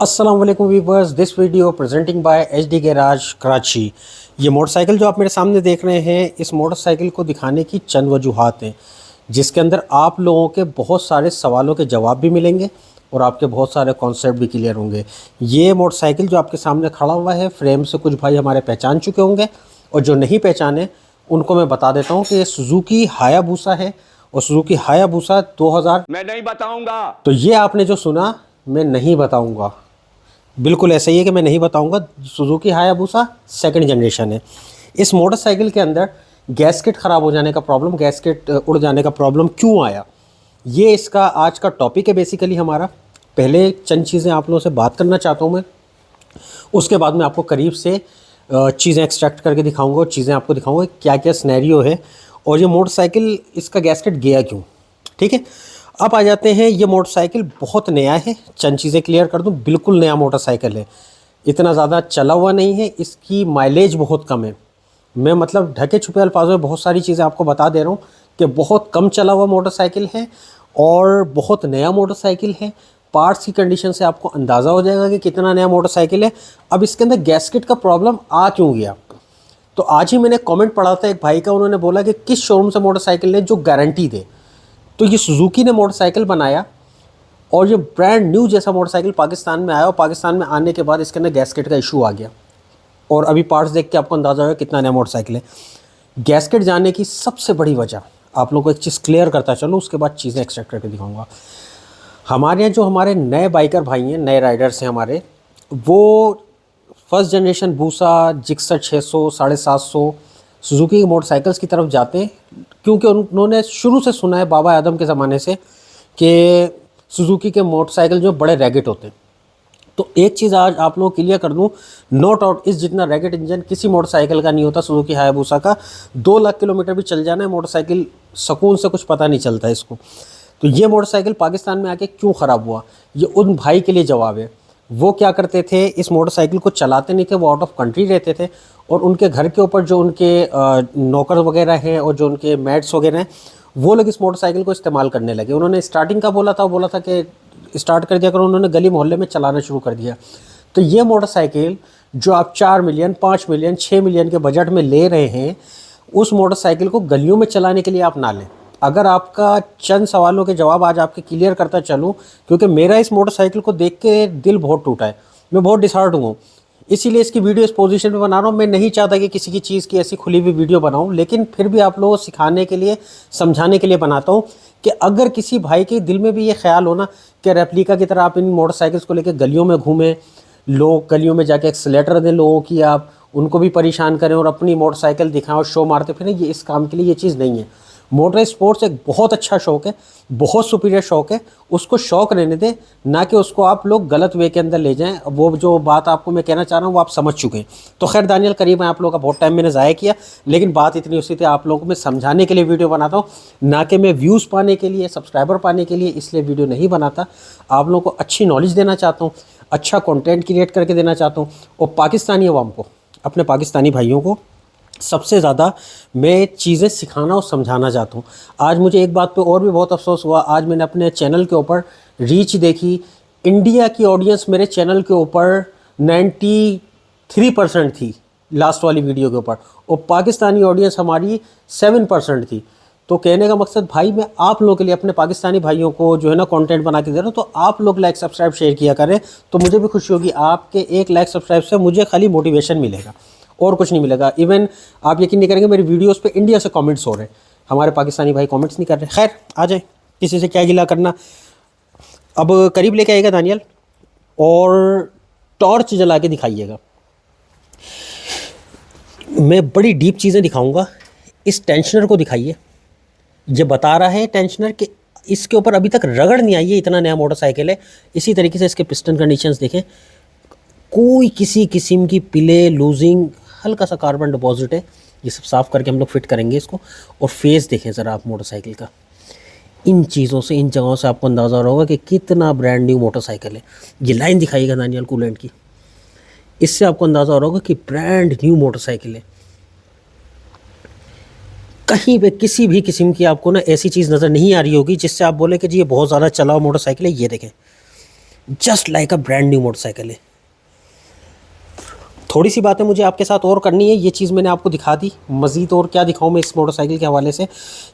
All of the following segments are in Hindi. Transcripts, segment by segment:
अस्सलाम वालेकुम viewers, this video presenting by HD garage Karachi. ये मोटरसाइकिल जो आप मेरे सामने देख रहे हैं, इस मोटरसाइकिल को दिखाने की चंद वजूहात हैं जिसके अंदर आप लोगों के बहुत सारे सवालों के जवाब भी मिलेंगे और आपके बहुत सारे कॉन्सेप्ट भी क्लियर होंगे। ये मोटरसाइकिल जो आपके सामने खड़ा हुआ है, फ्रेम से कुछ भाई हमारे पहचान चुके होंगे और जो नहीं पहचाने उनको मैं बता देता हूँ कि ये सुजुकी हायाबुसा है और सुजुकी हायाबुसा 2000। मैं नहीं बताऊंगा। तो ये आपने जो सुना, मैं नहीं बताऊंगा, बिल्कुल ऐसा ही है कि मैं नहीं बताऊंगा। सुजुकी हायाबुसा सेकंड जनरेशन है। इस मोटरसाइकिल के अंदर गैस्केट ख़राब हो जाने का प्रॉब्लम, गैस्केट उड़ जाने का प्रॉब्लम क्यों आया, ये इसका आज का टॉपिक है बेसिकली हमारा। पहले चंद चीज़ें आप लोगों से बात करना चाहता हूँ मैं, उसके बाद में आपको करीब से चीज़ें एक्सट्रैक्ट करके दिखाऊंगा और चीज़ें आपको दिखाऊंगा क्या क्या सिनेरियो है और ये मोटरसाइकिल इसका गैस्केट गया क्यों। ठीक है, अब आ जाते हैं। ये मोटरसाइकिल बहुत नया है, चंद चीज़ें क्लियर कर दूं, बिल्कुल नया मोटरसाइकिल है, इतना ज़्यादा चला हुआ नहीं है, इसकी माइलेज बहुत कम है। मैं मतलब ढके छुपे अल्फाजों में बहुत सारी चीज़ें आपको बता दे रहा हूँ कि बहुत कम चला हुआ मोटरसाइकिल है और बहुत नया मोटरसाइकिल है। पार्ट्स की कंडीशन से आपको अंदाज़ा हो जाएगा कि कितना नया मोटरसाइकिल है। अब इसके अंदर गैस्केट का प्रॉब्लम आ क्यों गया, तो आज ही मैंने कमेंट पढ़ा था एक भाई का, उन्होंने बोला कि किस शोरूम से मोटरसाइकिल ले जो गारंटी दे। तो ये सुजुकी ने मोटरसाइकिल बनाया और ये ब्रांड न्यू जैसा मोटरसाइकिल पाकिस्तान में आया और पाकिस्तान में आने के बाद इसके अंदर गैस्केट का इशू आ गया और अभी पार्ट्स देख के आपको अंदाज़ा होगा कितना नया मोटरसाइकिल है। गैस्केट जाने की सबसे बड़ी वजह आप लोगों को एक चीज़ क्लियर करता चलो, उसके बाद चीज़ें एक्सट्रैक्ट करके दिखाऊंगा। हमारे यहाँ जो हमारे नए बाइकर भाई हैं, नए राइडर्स हैं हमारे, वो फर्स्ट जनरेशन बूसा, जिक्सर 600, 750 सुजुकी की मोटरसाइकिल्स की तरफ जाते हैं क्योंकि उन्होंने शुरू से सुना है बाबा आदम के ज़माने से कि सुजुकी के मोटरसाइकिल जो बड़े रैगेट होते हैं। तो एक चीज़ आज आप लोगों को क्लियर कर दूं, नो डाउट इस जितना रैगेट इंजन किसी मोटरसाइकिल का नहीं होता सुजुकी हायाबुसा का। 2 लाख किलोमीटर भी चल जाना है मोटरसाइकिल, सुकून से कुछ पता नहीं चलता है इसको। तो ये मोटरसाइकिल पाकिस्तान में आके क्यों ख़राब हुआ, ये उन भाई के लिए जवाब है। वो क्या करते थे, इस मोटरसाइकिल को चलाते नहीं थे, वो आउट ऑफ कंट्री रहते थे और उनके घर के ऊपर जो उनके नौकर वगैरह हैं और जो उनके मैट्स वगैरह हैं, वो लोग इस मोटरसाइकिल को इस्तेमाल करने लगे। उन्होंने स्टार्टिंग का बोला था कि स्टार्ट कर दिया करो, उन्होंने गली मोहल्ले में चलाना शुरू कर दिया। तो ये मोटरसाइकिल जो आप 4 मिलियन, 5 मिलियन, 6 मिलियन के बजट में ले रहे हैं, उस मोटरसाइकिल को गलियों में चलाने के लिए आप ना लें। अगर आपका चंद सवालों के जवाब आज आपके क्लियर करता चलूँ, क्योंकि मेरा इस मोटरसाइकिल को देख के दिल बहुत टूटा है, मैं बहुत डिसहार्ट हूँ, इसीलिए इसकी वीडियो इस पोजीशन पे बना रहा हूँ। मैं नहीं चाहता कि किसी की चीज़ की ऐसी खुली हुई वीडियो बनाऊँ, लेकिन फिर भी आप लोगों को सिखाने के लिए, समझाने के लिए बनाता हूँ कि अगर किसी भाई के दिल में भी ये ख्याल हो ना कि रेप्लिका की तरह आप इन मोटरसाइकिल्स को लेकर गलियों में घूमें, लोग गलियों में जाके एक्सीलेटर दें लोगों की, आप उनको भी परेशान करें और अपनी मोटरसाइकिल दिखाएं और शो मारते फिरें, ये इस काम के लिए ये चीज़ नहीं है। मोटर स्पोर्ट्स एक बहुत अच्छा शौक है, बहुत सुपीरियर शौक है, उसको शौक रहने दें, ना कि उसको आप लोग गलत वे के अंदर ले जाएं। वो जो बात आपको मैं कहना चाह रहा हूँ वो आप समझ चुके हैं। तो खैर दानियल, करीब मैं आप लोगों का बहुत टाइम मैंने ज़ाया किया, लेकिन बात इतनी उसी थी, आप लोगों को मैं समझाने के लिए वीडियो बनाता हूँ, ना कि मैं व्यूज़ पाने के लिए, सब्सक्राइबर पाने के लिए इसलिए वीडियो नहीं बनाता। आप लोगों को अच्छी नॉलेज देना चाहता हूँ, अच्छा कॉन्टेंट क्रिएट करके देना चाहता हूँ और पाकिस्तानी अवाम को, अपने पाकिस्तानी भाइयों को सबसे ज़्यादा मैं चीज़ें सिखाना और समझाना चाहता हूँ। आज मुझे एक बात पे और भी बहुत अफसोस हुआ, आज मैंने अपने चैनल के ऊपर रीच देखी, इंडिया की ऑडियंस मेरे चैनल के ऊपर 93% थी लास्ट वाली वीडियो के ऊपर, और पाकिस्तानी ऑडियंस हमारी 7% थी। तो कहने का मकसद भाई, मैं आप लोगों के लिए, अपने पाकिस्तानी भाइयों को जो है ना कंटेंट बना के दे रहा हूँ, तो आप लोग लाइक सब्सक्राइब शेयर किया करें, तो मुझे भी खुशी होगी। आपके एक लाइक सब्सक्राइब से मुझे खाली मोटिवेशन मिलेगा और कुछ नहीं मिलेगा। इवन आप यकीन नहीं करेंगे, मेरी वीडियोस पे इंडिया से कमेंट्स हो रहे हैं, हमारे पाकिस्तानी भाई कमेंट्स नहीं कर रहे। खैर आ जाए, किसी से क्या गिला करना। अब करीब लेके आएगा दानियल और टॉर्च जला के दिखाइएगा, मैं बड़ी डीप चीज़ें दिखाऊंगा। इस टेंशनर को दिखाइए, ये बता रहा है टेंशनर कि इसके ऊपर अभी तक रगड़ नहीं आई है, इतना नया मोटरसाइकिल है। इसी तरीके से इसके पिस्टन कंडीशंस देखें, कोई किसी किस्म की पिले, लूजिंग, हल्का सा कार्बन डिपॉजिट है। ये सब साफ़ करके हम लोग फिट करेंगे इसको। और फेस देखें ज़रा आप मोटरसाइकिल का, इन चीज़ों से, इन जगहों से आपको अंदाज़ा होगा कि कितना ब्रांड न्यू मोटरसाइकिल है। ये लाइन दिखाइएगा दानियल कूलेंट की, इससे आपको अंदाज़ा होगा कि ब्रांड न्यू मोटरसाइकिल है। कहीं पे किसी भी किस्म की आपको ना ऐसी चीज़ नज़र नहीं आ रही होगी जिससे आप बोले कि जी ये बहुत ज़्यादा चला हुआ मोटरसाइकिल है। ये देखें, just like a brand new motorcycle है। थोड़ी सी बातें मुझे आपके साथ और करनी है, ये चीज़ मैंने आपको दिखा दी, मज़ीद और क्या दिखाऊं मैं इस मोटरसाइकिल के हवाले से।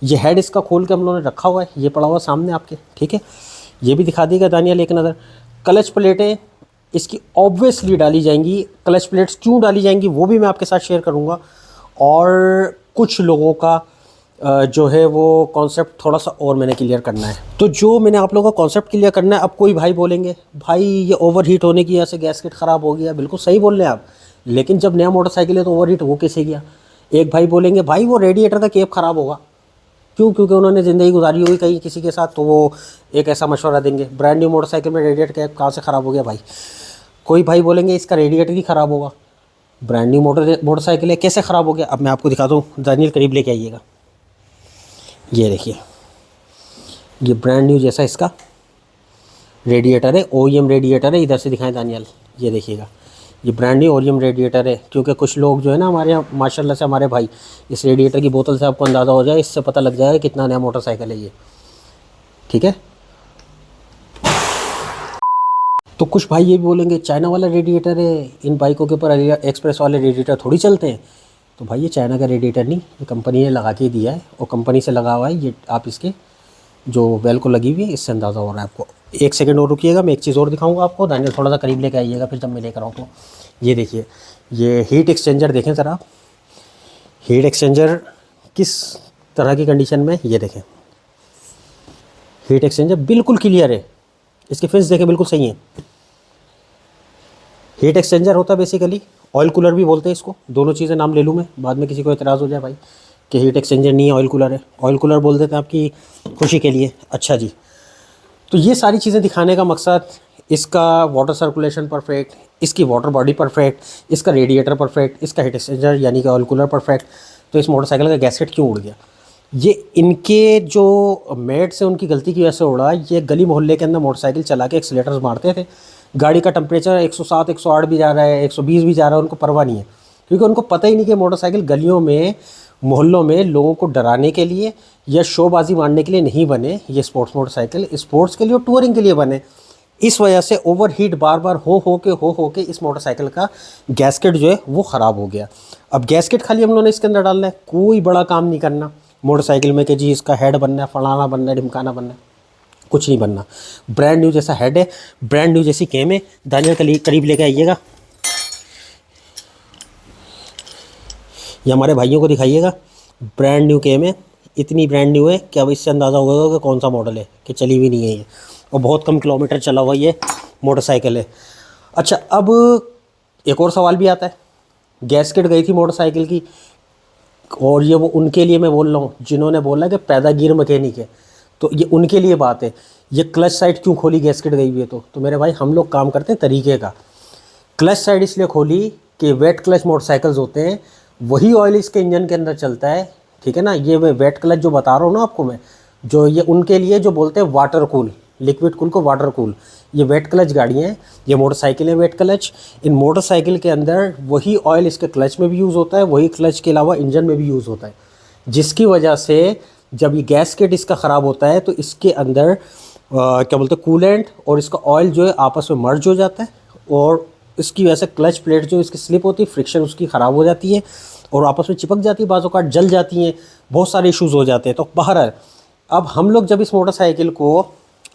ये हेड इसका खोल के हम लोगों ने रखा हुआ है, ये पड़ा हुआ सामने आपके, ठीक है। ये भी दिखा देगा दानियाल एक नज़र। क्लच प्लेटें इसकी ऑब्वियसली डाली जाएंगी, क्लच प्लेट्स क्यों डाली जाएंगी वो भी मैं आपके साथ शेयर करूँगा। और कुछ लोगों का जो है वो कॉन्सेप्ट थोड़ा सा और मैंने क्लियर करना है। तो जो मैंने आप लोगों का कॉन्सेप्ट क्लियर करना है, अब कोई भाई बोलेंगे भाई ये ओवर हीट होने की वजह से गैसकेट ख़राब हो गया, बिल्कुल सही बोल रहे हैं आप, लेकिन जब नया मोटरसाइकिल है तो ओवर हीट हो कैसे गया। एक भाई बोलेंगे भाई वो रेडिएटर का केप ख़राब होगा, क्यों, क्योंकि उन्होंने ज़िंदगी गुजारी होगी कहीं किसी के साथ, तो वो एक ऐसा मशवरा देंगे। ब्रांड न्यू मोटरसाइकिल में रेडिएटर कैप कहाँ से ख़राब हो गया भाई। कोई भाई बोलेंगे इसका रेडिएटर ही ख़राब होगा, ब्रांड न्यू मोटरसाइकिल है कैसे ख़राब हो गया। अब मैं आपको दिखाता हूँ, दानियल करीब लेके आइएगा। ये देखिए, ये ब्रांड न्यू जैसा इसका रेडिएटर है, ओईएम रेडिएटर है। इधर से दिखाएं दानियल, ये देखिएगा, ये ब्रांड न्यू ओईएम रेडिएटर है। क्योंकि कुछ लोग जो है ना हमारे यहाँ माशाल्लाह से हमारे भाई, इस रेडिएटर की बोतल से आपको अंदाज़ा हो जाए, इससे पता लग जाएगा कितना नया मोटरसाइकिल है ये, ठीक है। तो कुछ भाई ये भी बोलेंगे चाइना वाला रेडिएटर है, इन बाइकों के ऊपर एक्सप्रेस वाले रेडिएटर थोड़ी चलते हैं। तो भाई ये चाइना का रेडिएटर नहीं, ये कंपनी ने लगा के दिया है और कंपनी से लगा हुआ है। ये आप इसके जो वेल को लगी हुई है इससे अंदाज़ा हो रहा है आपको। एक सेकंड और रुकिएगा, मैं एक चीज़ और दिखाऊंगा आपको। दानियल थोड़ा सा करीब लेके आइएगा फिर जब मैं लेकर आऊँ तो। ये देखिए, ये हीट एक्सचेंजर देखें ज़रा, हीट एक्सचेंजर किस तरह की कंडीशन में, ये देखें हीट एक्सचेंजर बिल्कुल क्लियर है, इसके फिन्स देखें बिल्कुल सही है। हीट एक्सचेंजर होता है बेसिकली, ऑयल कूलर भी बोलते हैं इसको, दोनों चीज़ें नाम ले लूँ मैं, बाद में किसी को एतराज़ हो जाए भाई कि हीट एक्सचेंजर नहीं है ऑयल कूलर है। ऑयल कूलर बोल देते हैं आपकी खुशी के लिए। अच्छा जी, तो ये सारी चीज़ें दिखाने का मकसद, इसका वाटर सर्कुलेशन परफेक्ट, इसकी वाटर बॉडी परफेक्ट, इसका रेडिएटर परफेक्ट, इसका हीट एक्सचेंजर यानी कि ऑयल कूलर परफेक्ट। तो इस मोटरसाइकिल का गैसकेट क्यों उड़ गया, ये इनके जो मेट से उनकी गलती की वजह से उड़ा। ये गली मोहल्ले के अंदर मोटरसाइकिल चला के एक्सीलेटर्स मारते थे, गाड़ी का टेम्परेचर 107 108 भी जा रहा है, 120 भी जा रहा है, उनको परवाह नहीं है। क्योंकि उनको पता ही नहीं कि मोटरसाइकिल गलियों में मोहल्लों में लोगों को डराने के लिए या शोबाजी मारने के लिए नहीं बने। ये स्पोर्ट्स मोटरसाइकिल स्पोर्ट्स के लिए और टूरिंग के लिए बने। इस वजह से ओवर हीट बार बार हो के इस मोटरसाइकिल का गैसकेट जो है वो ख़राब हो गया। अब गैसकेट खाली हम लोगों ने इसके अंदर डालना है, कोई बड़ा काम नहीं करना मोटरसाइकिल में कि जी इसका हेड बनना है, फलाना बनना है, ढिमकाना बनना है, कुछ नहीं बनना। ब्रांड न्यू जैसा हेड है, ब्रांड न्यू जैसी केम है। दानियल करीब लेके आइएगा, ये हमारे भाइयों को दिखाइएगा। ब्रांड न्यू केम है, इतनी ब्रांड न्यू है कि अब इससे अंदाज़ा होगा कि कौन सा मॉडल है, कि चली भी नहीं है ये, और बहुत कम किलोमीटर चला हुआ ये मोटरसाइकिल है। अच्छा, अब एक और सवाल भी आता है, गैसकेट गई थी मोटरसाइकिल की, और ये वो उनके लिए मैं बोल रहा हूँ जिन्होंने बोला कि पैदागीर मैकेनिक है, तो ये उनके लिए बात है। ये क्लच साइड क्यों खोली गैसकेट गई हुई है तो मेरे भाई हम लोग काम करते हैं तरीके का। क्लच साइड इसलिए खोली कि वेट क्लच मोटरसाइकिल्स होते हैं, वही ऑयल इसके इंजन के अंदर चलता है, ठीक है ना। ये मैं वेट क्लच जो बता रहा हूँ ना आपको मैं, जो ये उनके लिए जो बोलते हैं वाटर कूल, लिक्विड कूल को वाटर कूल, ये वेट क्लच गाड़ियाँ हैं, ये मोटरसाइकिल है वेट क्लच। इन मोटरसाइकिल के अंदर वही ऑयल इसके क्लच में भी यूज़ होता है, वही क्लच के अलावा इंजन में भी यूज़ होता है, जिसकी वजह से जब ये गैसकेट इसका ख़राब होता है तो इसके अंदर क्या बोलते हैं कूलेंट और इसका ऑयल जो है आपस में मर्ज हो जाता है, और इसकी वजह से क्लच प्लेट जो इसकी स्लिप होती है, फ्रिक्शन उसकी ख़राब हो जाती है और आपस में चिपक जाती है, बाज़ औक़ात जल जाती हैं, बहुत सारे इश्यूज़ हो जाते हैं। तो बहरहाल अब हम लोग जब इस मोटरसाइकिल को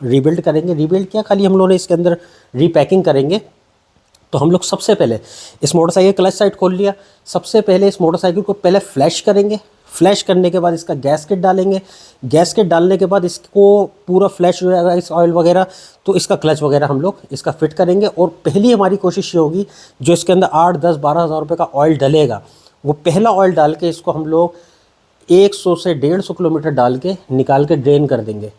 रीबिल्ड करेंगे, रीबिल्ड क्या खाली हम लोगों ने इसके अंदर रीपैकिंग करेंगे, तो हम लोग सबसे पहले इस मोटरसाइकिल क्लच साइड खोल लिया, सबसे पहले इस मोटरसाइकिल को पहले फ्लैश करेंगे, फ्लैश करने के बाद इसका गैसकेट डालेंगे, गैसकेट डालने के बाद इसको पूरा फ्लैश हो जाएगा इस ऑयल वगैरह, तो इसका क्लच वगैरह हम लोग इसका फिट करेंगे। और पहली हमारी कोशिश ये होगी जो इसके अंदर 8 10 12 हज़ार रुपये का ऑयल डलेगा, वो पहला ऑयल डाल के इसको हम लोग 100 से 150 किलोमीटर डाल के निकाल के ड्रेन कर देंगे,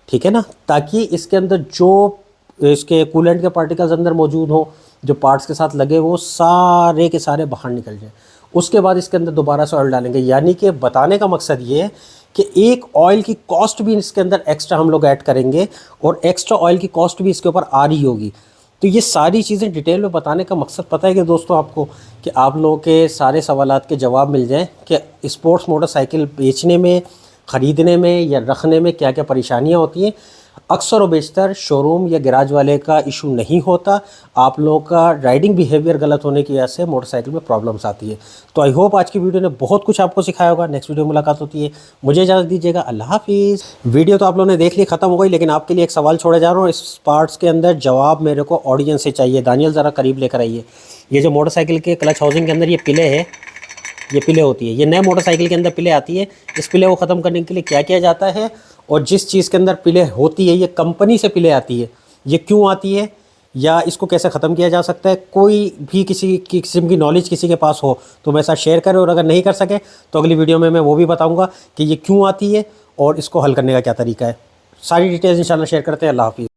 ठीक है ना, ताकि इसके अंदर जो इसके कूलेंट के पार्टिकल्स अंदर मौजूद हों, जो पार्ट्स के साथ लगे वो सारे के सारे बाहर निकल जाए। उसके बाद इसके अंदर दोबारा से ऑयल डालेंगे, यानी कि बताने का मकसद ये है कि एक ऑयल की कॉस्ट भी इसके अंदर एक्स्ट्रा हम लोग ऐड करेंगे और एक्स्ट्रा ऑयल की कॉस्ट भी इसके ऊपर आ रही होगी। तो ये सारी चीज़ें डिटेल में बताने का मकसद पता है कि दोस्तों आपको, कि आप लोगों के सारे सवालात के जवाब मिल जाएं कि स्पोर्ट्स मोटरसाइकिल बेचने में, ख़रीदने में या रखने में क्या क्या परेशानियाँ होती हैं। अक्सर व बेशतर शोरूम या गैराज वाले का इशू नहीं होता, आप लोगों का राइडिंग बिहेवियर गलत होने की वजह से मोटरसाइकिल में प्रॉब्लम्स आती है। तो आई होप आज की वीडियो ने बहुत कुछ आपको सिखाया होगा। नेक्स्ट वीडियो में मुलाकात होती है, मुझे इजाज़त दीजिएगा, अल्लाह हाफिज़। वीडियो तो आप लोगों ने देख ली, ख़त्म हो गई, लेकिन आपके लिए एक सवाल छोड़ा जा रहा हूँ। इस पार्ट्स के अंदर जवाब मेरे को ऑडियंस से चाहिए। दानियल ज़रा करीब लेकर आइए। ये जो मोटरसाइकिल के क्लच हाउसिंग के अंदर ये पिले है, ये पिले होती है, ये नए मोटरसाइकिल के अंदर पिले आती है। इस पिले को ख़त्म करने के लिए क्या किया जाता है, और जिस चीज़ के अंदर पिले होती है, ये कंपनी से पिले आती है, ये क्यों आती है या इसको कैसे ख़त्म किया जा सकता है, कोई भी किसी किस्म की नॉलेज किसी के पास हो तो मेरे साथ शेयर करें, और अगर नहीं कर सके तो अगली वीडियो में मैं वो भी बताऊँगा कि ये क्यों आती है और इसको हल करने का क्या तरीका है। सारी डिटेल्स इंशाल्लाह शेयर करते हैं। अल्लाह हाफिज़।